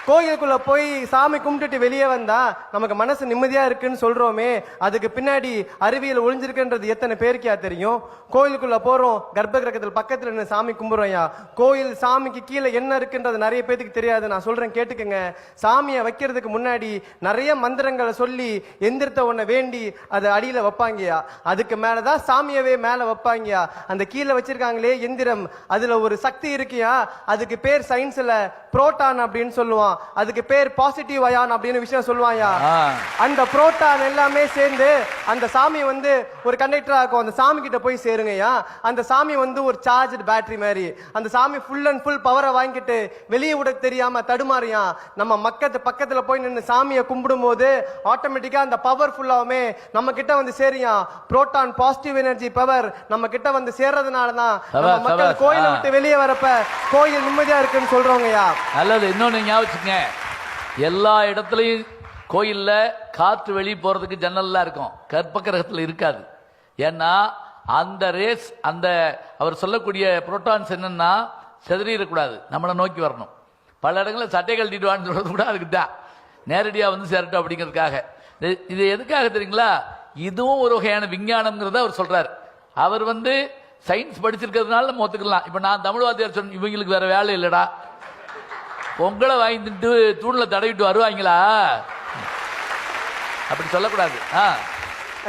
கோயிலுக்குள்ள போய் சாமி கும்பிட்டுட்டு வெளியே வந்தா நமக்கு மனசு நிம்மதியா இருக்குன்னு சொல்றோமே, அதுக்கு பின்னாடி அறிவியல் ஒளிஞ்சிருக்குன்றது எத்தனை பேருக்கா தெரியும்? கோயிலுக்குள்ள போறோம், கர்ப்ப கிரகத்தில் பக்கத்துல நின்று சாமி கும்பிடுறோம்யா. கோயில் சாமிக்கு கீழே என்ன இருக்குன்றது நிறைய பேருக்கு தெரியாது. நான் சொல்றேன் கேட்டுக்கங்க. சாமியை வைக்கிறதுக்கு முன்னாடி நிறைய மந்திரங்களை சொல்லி எந்திரத்தை ஒன்ன வேண்டி அதை அடியில வைப்பாங்கயா. அதுக்கு மேலதான் சாமியவே மேல வைப்பாங்கயா. அந்த கீழே வச்சிருக்காங்களே எந்திரம், அதுல ஒரு சக்தி இருக்கியா. அதுக்கு பேர் சயின்ஸ்ல புரோட்டான் அப்படின்னு சொல்லுவான். அதுக்கு பேர் பாசிட்டிவ் அயான் அப்படின்னு விஷயம் சொல்லுவாயா. அந்த புரோட்டான் எல்லாமே சேர்ந்து அந்த சாமி வந்து ஒரு கண்டக்டர் ஆகும். அந்த சாமி கிட்ட போய் சேருங்கய்யா. அந்த சாமி வந்து ஒரு சார்ஜ் பேட்டரி மாதிரி. அந்த சாமி ஃபுல் அண்ட் ஃபுல் பவரை வாங்கிட்டு வெளியே விட தெரியாம தடுமாறியா. நம்ம பக்கத்துல போய் நின்று சாமியை கும்பிடும் போது ஆட்டோமேட்டிக்கா அந்த பவர் ஃபுல்லாவுமே நம்ம கிட்ட வந்து சேரியா. புரோட்டான் பாசிட்டிவ் எனர்ஜி பவர் நம்ம கிட்ட வந்து சேர்றதுனாலதான் மக்கள் கோயிலை விட்டு வெளியே வரப்ப கோயில் நிம்மதியா இருக்குன்னு சொல்றோங்கய்யா. நல்லது. இன்னொன்னு ஞாபகம், எல்லா இடத்துலையும் கோயில்ல காற்று வெளியே போறதுக்கு ஜன்னல்லாம் இருக்கும், கர்ப்ப கிரகத்தில் இருக்காது. ஏன்னா அந்த ரேஸ், அந்த அவர் சொல்லக்கூடிய புரோட்டான்ஸ் என்னன்னா செதறிடக்கூடாது, நம்மளை நோக்கி வரணும். பல இடங்களில் சட்டை கழட்டிடுவான்னு சொல்றது கூட அதுக்கு தான், நேரடியாக வந்து சேரட்டும் அப்படிங்கிறதுக்காக. இது எதுக்காக தெரியுங்களா? இதுவும் ஒரு வகையான விஞ்ஞானம்ங்கிறத அவர் சொல்றாரு. அவர் வந்து சயின்ஸ் படிச்சிருக்கிறதுனால நம்ம ஒத்துக்கலாம். இப்போ நான் தமிழ் வாத்தியார் சொன்ன இவங்களுக்கு வேற வேலை இல்லைடா, பொங்கலை வாங்கிட்டு தூணில் தடவிட்டு வருவாங்களா, அப்படி சொல்லக்கூடாது.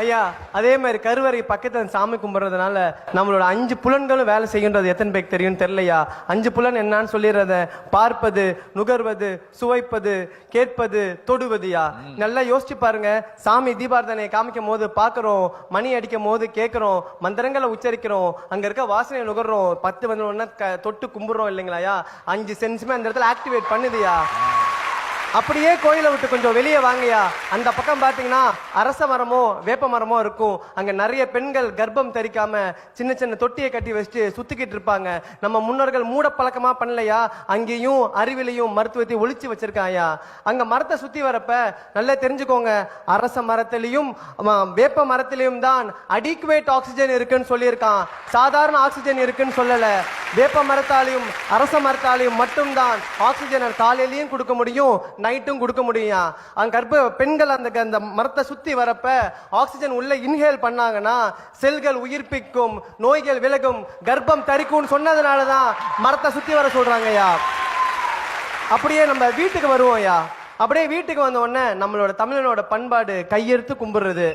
ஐயா, அதே மாதிரி கருவறை பக்கத்துல சாமி கும்பிடுறதுனால நம்மளோட 5 புலன்களும் வேலை செய்கின்றது எத்தனை பேருக்கு தெரியும் தெரியலையா? 5 புலன் என்னன்னு சொல்லிடுறத, பார்ப்பது, நுகர்வது, சுவைப்பது, கேட்பது, தொடுவதுயா. நல்லா யோசிச்சு பாருங்க. சாமி தீபாரதனை காமிக்கும் போது பாக்குறோம், மணி அடிக்கும் போது கேட்கிறோம், மந்திரங்களை உச்சரிக்கிறோம், அங்க இருக்க வாசனை நுகர்றோம், 10 வந்து தொட்டு கும்பிடுறோம் இல்லைங்களாயா? 5 சென்ஸுமே அந்த இடத்துல ஆக்டிவேட் பண்ணுதுயா. அப்படியே கோயிலை விட்டு கொஞ்சம் வெளியே வாங்கயா. அந்த பக்கம் பாத்தீங்கன்னா அரச மரமோ வேப்ப மரமோ இருக்கும். அங்க நிறைய பெண்கள் கர்ப்பம் தரிக்காம சின்ன சின்ன தொட்டியை கட்டி வச்சுட்டு சுத்திக்கிட்டு இருப்பாங்க. நம்ம முன்னோர்கள் மூட பழக்கமா பண்ணலையா? அங்கேயும் அறிவிலையும் மருத்துவத்தையும் ஒழிச்சு வச்சிருக்காயா. அங்க மரத்தை சுத்தி வரப்ப நல்லா தெரிஞ்சுக்கோங்க, அரச மரத்திலையும் வேப்ப மரத்திலையும் தான் அடிக்குவேட் ஆக்சிஜன் இருக்குன்னு சொல்லியிருக்கான். சாதாரண ஆக்சிஜன் இருக்குன்னு சொல்லல. வேப்ப மரத்தாலையும் அரச மரத்தாலையும் மட்டும்தான் ஆக்சிஜனை காலையிலையும் கொடுக்க முடியும், நைட்டும் கொடுக்க முடியும். அங்க கர்ப்ப பெண்கள் அந்த மரத்தை சுத்தி வரப்ப ஆக்சிஜன் உள்ள இன்ஹேல் பண்ணாங்கன்னா செல்கள் உயிர்ப்பிக்கும், நோய்கள் விலகும், கர்ப்பம் தரிக்கும் சொன்னதுனாலதான் மரத்தை சுத்தி வர சொல்றாங்கய்யா. அப்படியே நம்ம வீட்டுக்கு வருவோம்யா. அப்படியே வீட்டுக்கு வந்த உடனே நம்மளோட தமிழனோட பண்பாடு கையெடுத்து கும்பிடுறது.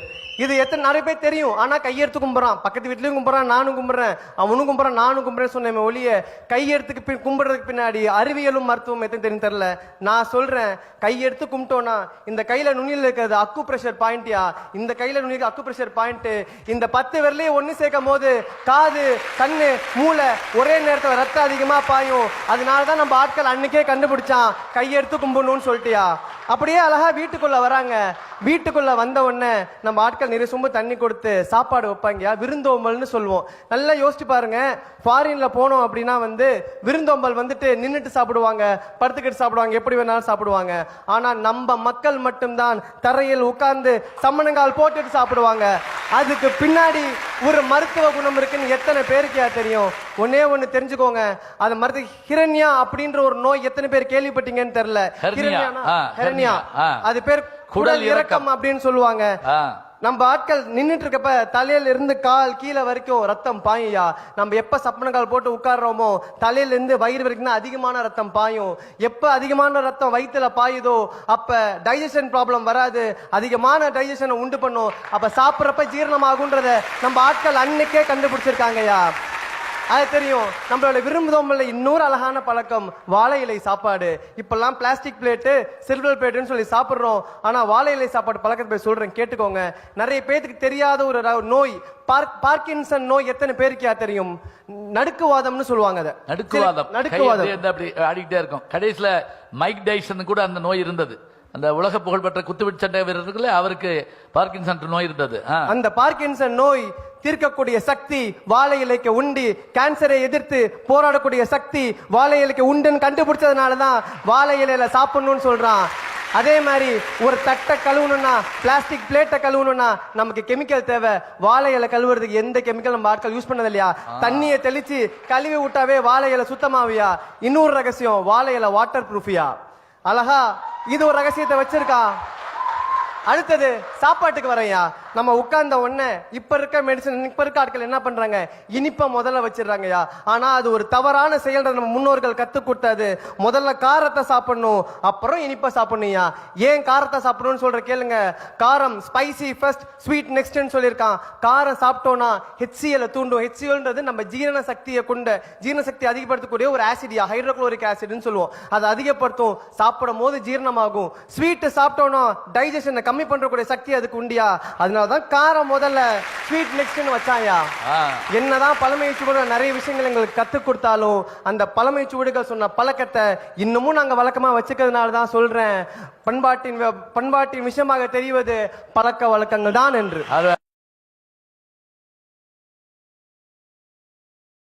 இது எத்தனை நிறைய பேர் தெரியும். ஆனா கையெடுத்து கும்பிட்றான், பக்கத்து வீட்லயும் கும்பிட்றான், நானும் கும்பிட்றேன், அவனும் கும்பிட்றான், நானும் கும்பிட்றேன் சொன்ன ஒளிய கையெடுத்துக்கு கும்பிடுறதுக்கு பின்னாடி அறிவியலும் மருத்துவம் எத்தனை தெரியும் தெரியல. நான் சொல்றேன், கையெடுத்து கும்பிட்டோம்னா இந்த கையில நுனியில் இருக்கிறது அக்கு பிரஷர் பாயிண்ட்யா. இந்த கையில நுனிக்கு அக்கு பிரஷர் பாயிண்ட். இந்த 10 விரலையும் ஒன்னு சேர்க்கும் போது காது, கண்ணு, மூளை ஒரே நேரத்தில் ரத்தம் அதிகமா பாயும். அதனாலதான் நம்ம ஆட்கள் அன்னைக்கே கண்டுபிடிச்சான் கையெடுத்து கும்பிடணும்னு சொல்லிட்டியா. அப்படியே அழகா வீட்டுக்குள்ள வராங்க. வீட்டுக்குள்ள வந்த உடனே நம்ம ஆட்கள் நிறைய சொம்பு தண்ணி கொடுத்து சாப்பாடு வைப்பாங்க, விருந்தோம்பல்னு சொல்லுவோம். நல்லா யோசிச்சு பாருங்க. ஃபாரின்ல போனோம் அப்படின்னா வந்து விருந்தோம்பல் வந்துட்டு நின்றுட்டு சாப்பிடுவாங்க, படுத்துக்கிட்டு சாப்பிடுவாங்க, எப்படி வேணாலும் சாப்பிடுவாங்க. ஆனா நம்ம மக்கள் மட்டும்தான் தரையில் உட்கார்ந்து சம்மணங்கால் போட்டுட்டு சாப்பிடுவாங்க. அதுக்கு பின்னாடி ஒரு மருத்துவ குணம் இருக்குன்னு எத்தனை பேருக்கு தெரியும்? ஒன்னே ஒண்ணு தெரிஞ்சுக்கோங்க, அது மருத்துவ ஹிரண்யா அப்படின்ற ஒரு நோய் எத்தனை பேர் கேள்விப்பட்டீங்கன்னு தெரியல. ஹிரண்யா, அது பேர் குடல் இறக்கம் அப்படின்னு சொல்லுவாங்க. நம்ம ஆட்கள் நின்றுட்டு இருக்கப்ப தலையில இருந்து கால் கீழே வரைக்கும் ரத்தம் பாயா. நம்ம எப்ப சப்பனங்கால் போட்டு உட்கார்றோமோ தலையில இருந்து வயிறு வரைக்கும் அதிகமான ரத்தம் பாயும். எப்ப அதிகமான ரத்தம் வயிற்றுல பாயுதோ அப்ப டைஜஷன் ப்ராப்ளம் வராது, அதிகமான டைஜஷனை உண்டு பண்ணும். அப்ப சாப்பிட்றப்ப ஜீரணமாகுன்றத நம்ம ஆட்கள் அன்னைக்கே கண்டுபிடிச்சிருக்காங்கயா. அது தெரியும். நம்மளோட விரும்புதோம்பல்ல இன்னொரு அழகான பழக்கம் வாழை இலை சாப்பாடு. இப்பெல்லாம் பிளாஸ்டிக் பிளேட்டு, சில்வர் பிளேட்டுன்னு சொல்லி சாப்பிடுறோம். ஆனா வாழை இலை சாப்பாடு பழக்கத்தை சொல்றேன் கேட்டுக்கோங்க. நிறைய பேருக்கு தெரியாத ஒரு நோய் பார்க்கின்சன் நோய் எத்தனை பேருக்கு தெரியும்? நடுக்குவாதம்னு சொல்லுவாங்க. நடுக்குவாதம் அப்படி ஆடிக்கிட்டே இருக்கும். கடைசியில மைக் டைசன் கூட அந்த நோய் இருந்தது. அந்த உலக புகழ்பெற்ற குத்துவிட்டு சண்டை வீரர்களே அவருக்கு பார்க்கின்சன் நோய் இருந்தது. அந்த பார்க்கின்சன் நோய் தீர்க்கக்கூடிய சக்தி வாழை இலைக்கு உண்டு. கேன்சரை எதிர்த்து போராடக்கூடிய சக்தி வாழை இலைக்கு உண்டுன்னு கண்டுபிடிச்சதுனாலதான் வாழை இலையில சாப்பிடணும்னு சொல்றான். அதே மாதிரி ஒரு தட்டை கழுவணும்னா, பிளாஸ்டிக் பிளேட்டை கழுவணும்னா நமக்கு கெமிக்கல் தேவை. வாழை இலை கழுவுறதுக்கு எந்த கெமிக்கல் நம்ம ஆட்கள் யூஸ் பண்ணது இல்லையா? தண்ணியை தெளிச்சு கழுவி விட்டாவே வாழை இலை சுத்தமாவியா. இன்னொரு ரகசியம், வாழை இலை வாட்டர் ப்ரூஃபியா. அழகா இது ஒரு ரகசியத்தை வச்சிருக்கா. அடுத்தது சாப்பாட்டுக்கு வரையா. நம்ம உட்கார்ந்த உடனே இப்ப இருக்க மெடிசன், இப்ப இருக்க ஆட்கள் என்ன பண்றாங்க, இனிப்ப முதல்ல வச்சிடறாங்கயா. ஆனா அது ஒரு தவறான செயல். நம்ம முன்னோர்கள் கத்து கொடுத்தது முதல்ல காரத்தை சாப்பிடணும், அப்புறம் இனிப்ப சாப்பிடணும்யா. ஏன் காரத்தை சாப்பிடணும்னு சொல்ற கேளுங்க. காரம் ஸ்பைசி ஃபர்ஸ்ட் ஸ்வீட் நெக்ஸ்ட்னு சொல்லியிருக்கான். காரம் சாப்பிட்டோம்னா HCl தூண்டும். HClன்றது நம்ம ஜீரண சக்தியை கொண்ட, ஜீரண சக்தி அதிகப்படுத்தக்கூடிய ஒரு ஆசிடியா, ஹைட்ரோகுளோரிக் ஆசிட்னு சொல்லுவோம். அதை அதிகப்படுத்தும். சாப்பிடும் போது ஜீரணமாகும். ஸ்வீட் சாப்பிட்டோம்னா டைஜஷனை கம்மி பண்றக்கூடிய சக்தி அதுக்கு உண்டியா. அதனாலதான் காரம் முதல்ல ஸ்வீட் நெக்ஸ்ட்னு வச்சாயா. என்னதான் பழமை சுவடுகள் நிறைய விஷயங்கள் எங்களுக்கு கத்து கொடுத்தாலும் அந்த பழமை சுவடுகள் சொன்ன பழக்கத்தை இன்னமும் நாங்க வழக்கமா வச்சுக்கிறதுனால தான் சொல்றேன், பண்பாட்டின் விஷயமாக தெரிவது பழக்க வழக்கங்கள் தான் என்று.